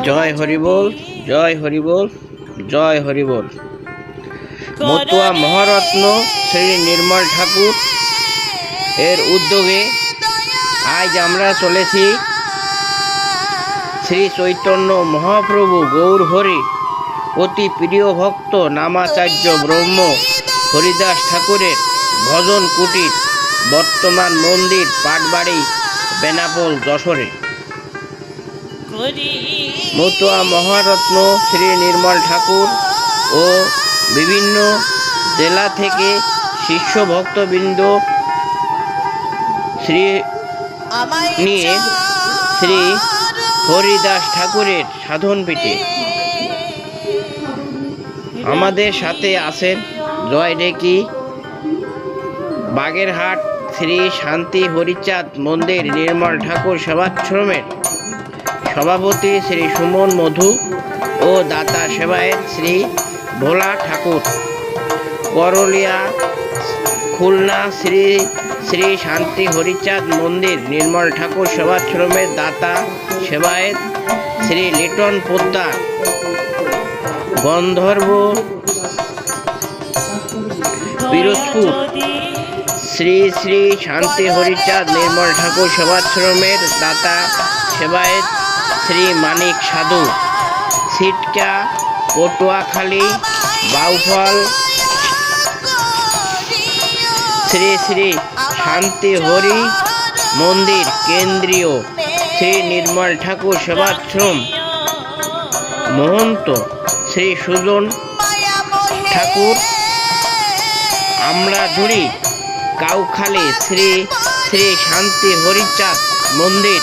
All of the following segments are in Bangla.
জয় হরিবোল, জয় হরিবোল, জয় হরিবোল। মতুয়া মহারত্ন শ্রী নির্মল ঠাকুর এর উদ্যোগে আজ আমরা চলেছি শ্রী চৈতন্য মহাপ্রভু গৌর হরি অতি প্রিয় ভক্ত নামাচার্য ব্রহ্ম হরিদাস ঠাকুরের ভজন কুটির বর্তমান মন্দির পাটবাড়ি বেনাপোল যশোরে। মতুয়া মহারত্ন শ্রী নির্মল ঠাকুর ও বিভিন্ন জেলা থেকে শিষ্য ভক্তবৃন্দ নিয়ে শ্রী হরিদাস ঠাকুরের সাধন পীঠে আমাদের সাথে আছেন জয়ডেকি বাগেরহাট শ্রী শান্তি হরিচাঁদ মন্দির নির্মল ঠাকুর সেবাশ্রমের সভাপতি শ্রী সুমন মধু ও দাতা সেবায়েত শ্রী ভোলা ঠাকুর, করলিয়া খুলনা শ্রী শ্রী শান্তি হরিচাঁদ মন্দির নির্মল ঠাকুর সেবাশ্রমের দাতা সেবায়েত শ্রী লিটন পোদ্দার, গন্ধর্ব পিরোজপুর শ্রী শ্রী শান্তি হরিচাঁদ নির্মল ঠাকুর সেবাশ্রমের দাতা সেবায়েত শ্রী মানিক সাধু, সিটকা পটুয়াখালী বাউফল শ্রী শ্রী শান্তি হরি মন্দির কেন্দ্রীয় শ্রী নির্মল ঠাকুর সেবাশ্রম মহন্ত শ্রী সুজন ঠাকুর, আমরাধুরি কাউখালী শ্রী শ্রী শান্তি হরিচাঁদ মন্দির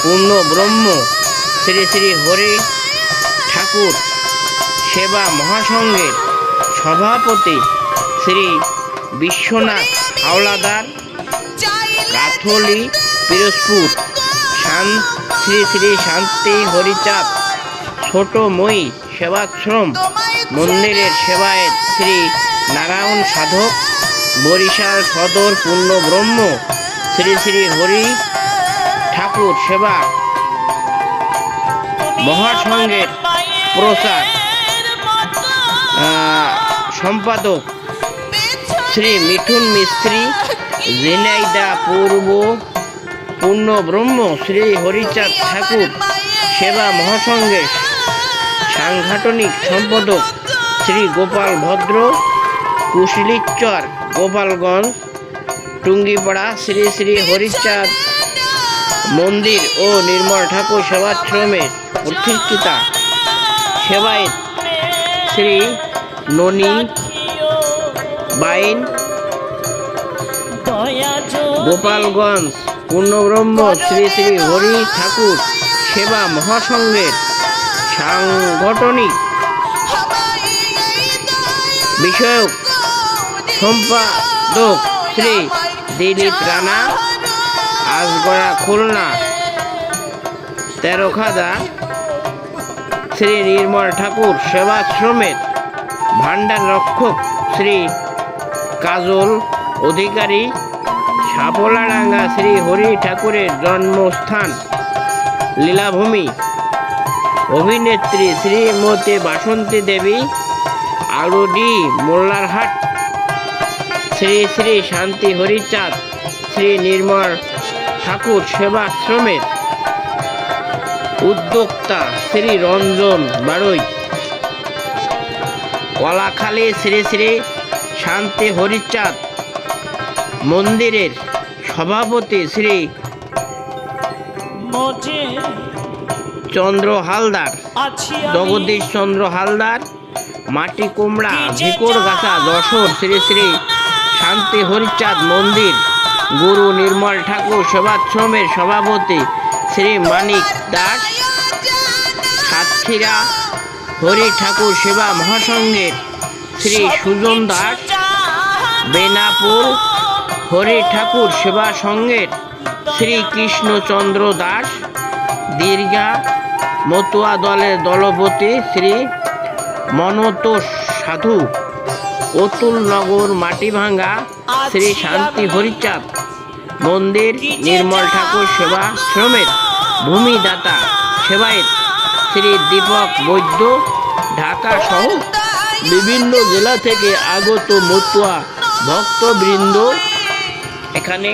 পূর্ণ ব্রহ্ম শ্রী শ্রী হরি ঠাকুর সেবা মহাসংঘের সভাপতি শ্রী বিশ্বনাথ হাওলাদার, কাথলি পিরোজপুর শ্রী শ্রী শান্তি হরিচাঁদ ছোট মই সেবাশ্রম মন্দিরের সেবায়েত শ্রী নারায়ণ সাধক, বরিশাল সদর পূর্ণ ব্রহ্ম শ্রী শ্রী হরি ঠাকুর সেবা মহাসংঘের প্রচার সম্পাদক শ্রী মিঠুন মিস্ত্রি, ঝিনাইদহ পূর্ব পূর্ণ ব্রহ্ম শ্রী হরিচাঁদ ঠাকুর সেবা মহাসংঘের সাংগঠনিক সম্পাদক শ্রী গোপাল ভদ্র, কুশলীচর গোপালগঞ্জ টুঙ্গিপাড়া শ্রী শ্রী হরিচাঁদ মন্দির ও নির্মল ঠাকুর সেবাশ্রমের প্রতিষ্ঠিতা সেবায়েত শ্রী ননী বাইন, গোপালগঞ্জ পূর্ণব্রহ্ম শ্রী শ্রী হরি ঠাকুর সেবা মহাসংঘের সাংগঠনিক বিষয়ক সম্পাদক শ্রী দিলীপ রানা, আজগড়া খুলনা তেরোখাদা শ্রী নির্মল ঠাকুর সেবাশ্রমের ভান্ডার রক্ষক শ্রী কাজল অধিকারী, সাপলাডাঙ্গা শ্রী হরি ঠাকুরের জন্মস্থান লীলাভূমি অভিনেত্রী শ্রীমতী বাসন্তী দেবী, আলুডি মোল্লারহাট শ্রী শ্রী শান্তি হরিচাঁদ শ্রী নির্মল ঠাকুর সেবাশ্রমের উদ্যোক্তা শ্রী রঞ্জন বাড়ই, কলাখালী শ্রী শ্রী শান্তি হরিচাঁদ মন্দিরের সভাপতি শ্রী চন্দ্র হালদার, জগদীশ চন্দ্র হালদার, মাটি কুমড়া ভিকরগাছা যশোর শ্রী শ্রী শান্তি হরিচাঁদ মন্দির গুরু নির্মল ঠাকুর সেবাশ্রমের সভাপতি শ্রী মানিক দাস, সাতক্ষীরা হরি ঠাকুর সেবা মহাসংঘের শ্রী সুজন দাস, বেনাপোল হরি ঠাকুর সেবা সংঘের শ্রী কৃষ্ণচন্দ্র দাস, দীর্ঘা মতুয়া দলের দলপতি শ্রী মনতোষ সাধু, অতুলনগর মাটিভাঙ্গা শ্রী শান্তি হরিচাঁদ মন্দির নির্মল ঠাকুর সেবাশ্রমের ভূমিদাতা সেবায়েত শ্রী দীপক বৈদ্য, ঢাকা সহ বিভিন্ন জেলা থেকে আগত মতুয়া ভক্তবৃন্দ এখানে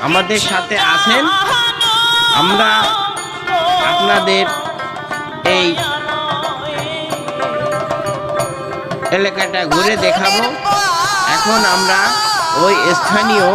আমাদের সাথে আছেন। আমরা আপনাদের এই এলাকাটা ঘুরে দেখাবো। এখন আমরা ওই স্থানীয়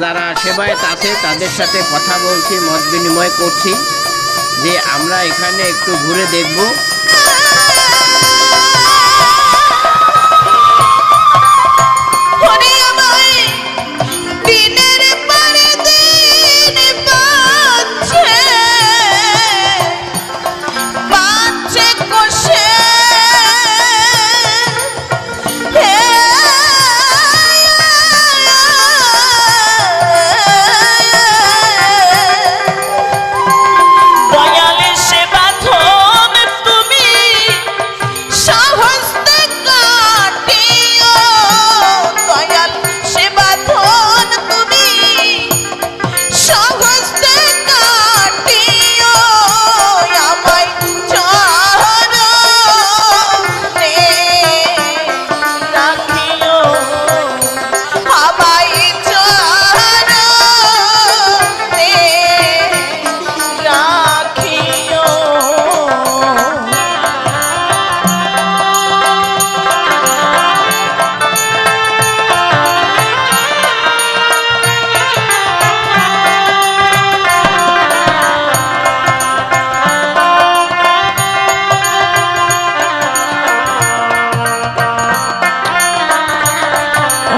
যারা সেবায়েত আছে তাদের সাথে কথা বলছি, মত বিনিময় করছি যে আমরা এখানে একটু ঘুরে দেখব।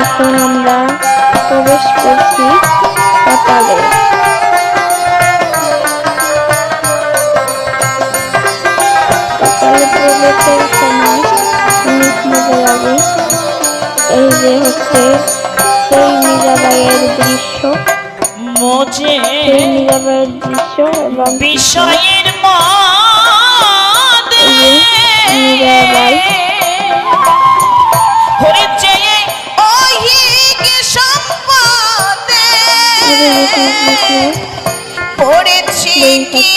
এখন আমরা প্রবেশ করছি পাতালে। পাতালে প্রবেশের সময় অনেক মজা লাগে। এই যে হচ্ছে সেই মীরাবাইয়ের দৃশ্য, সেই মীরাবাইয়ের দৃশ্য এবং বিষয়ের মীরাবাই পড়েছি কি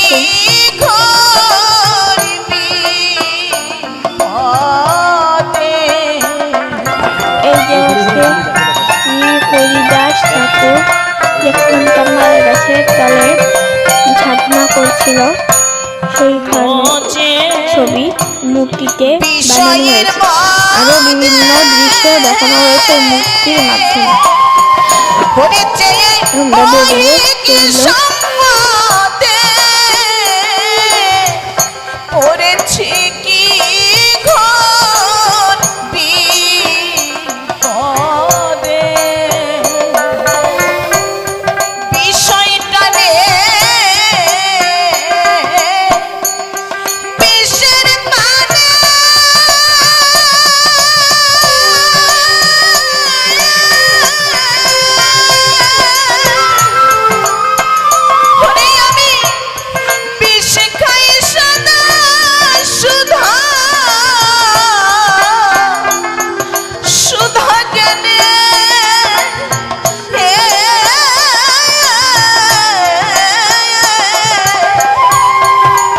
এই যে হচ্ছে হরিদাস ঠাকুর যখন তার গাছের তলে ঝাঁপনা করছিল সেইখানে ছবি মূর্তিতে বানানো হয়েছে। আরো বিভিন্ন দৃশ্য দেখানো হয়েছে মূর্তির মাধ্যমে। পড়েছি কি ঘর বিপদে বিষয়টা রে বিষের মানে আমি বিষ খাই সদা সুধা সুধা জ্ঞানে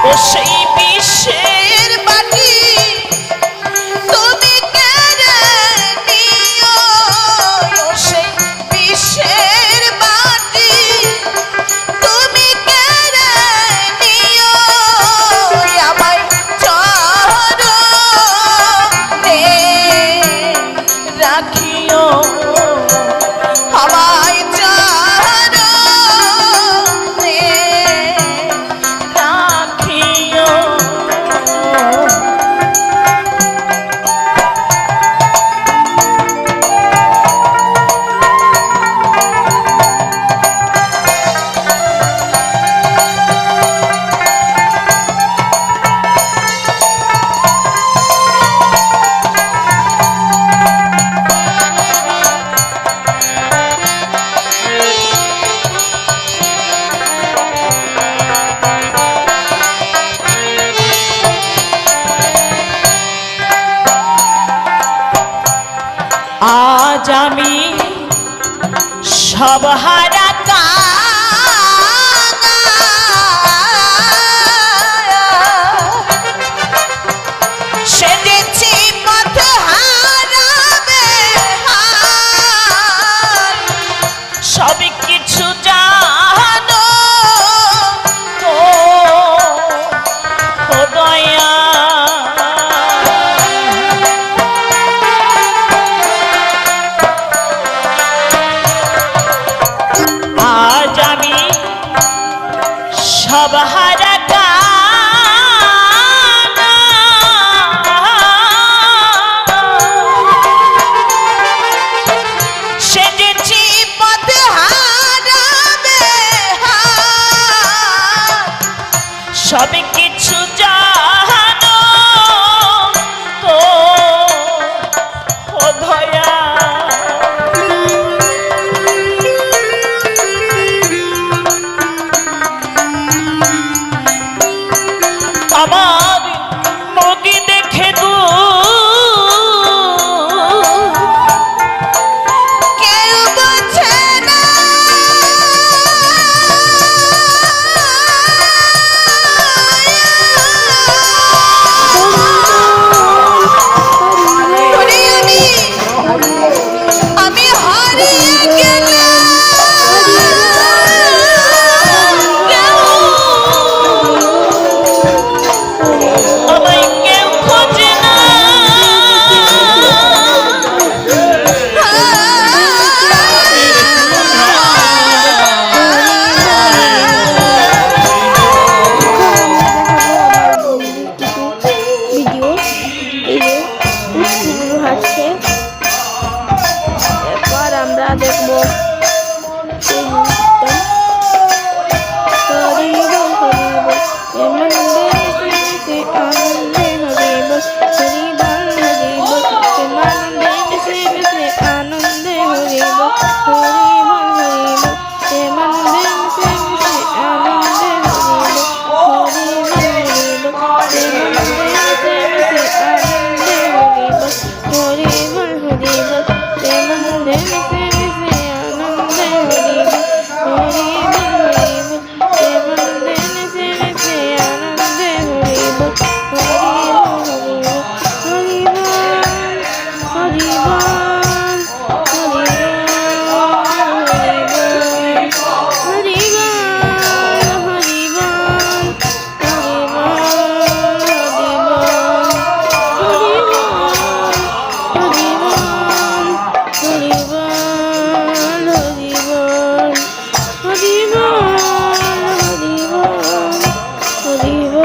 ও সেই বিষের বাটি তুমি কেড়ে নিও, ও সেই বিষের বাটি তুমি কেড়ে নিও, আমায় চরণে রাখিও, আমায় চরণে রাখিও। আজ আমি সব হারা সব কিছু জানো তো ও দয়া আমার মুখি দেখে দু কেউ বোঝে না ওরে আমি হারিয়ে গেলাম আমায় কেউ খোঁজে না ভিডিও এই যে উঠগুলো হাঁটছে এরপর আমরা দেখবো সেই নৃত্য হরিব হরিব এমন দেশে আনন্দে হরিব হরিব হরিব এমানন্দে দেশে আনন্দে হরিব হরিব হরিব এমানন্দে দেশে আনন্দে হরিব হরিব হরিব এমানন্দে দেশে আনন্দে হরিব হরিব হরিব এমানন্দে দেশে আনন্দে হরিব হরিব হরিব এমানন্দে দেশে আনন্দে হরিব হরিব হরিব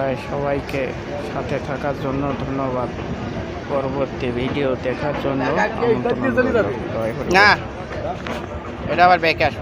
মেলায় সবাইকে সাথে থাকার জন্য ধন্যবাদ। পরবর্তী ভিডিও দেখার জন্য আমন্ত্রণ রইল। জয় হরি। না এটা আবার বেকার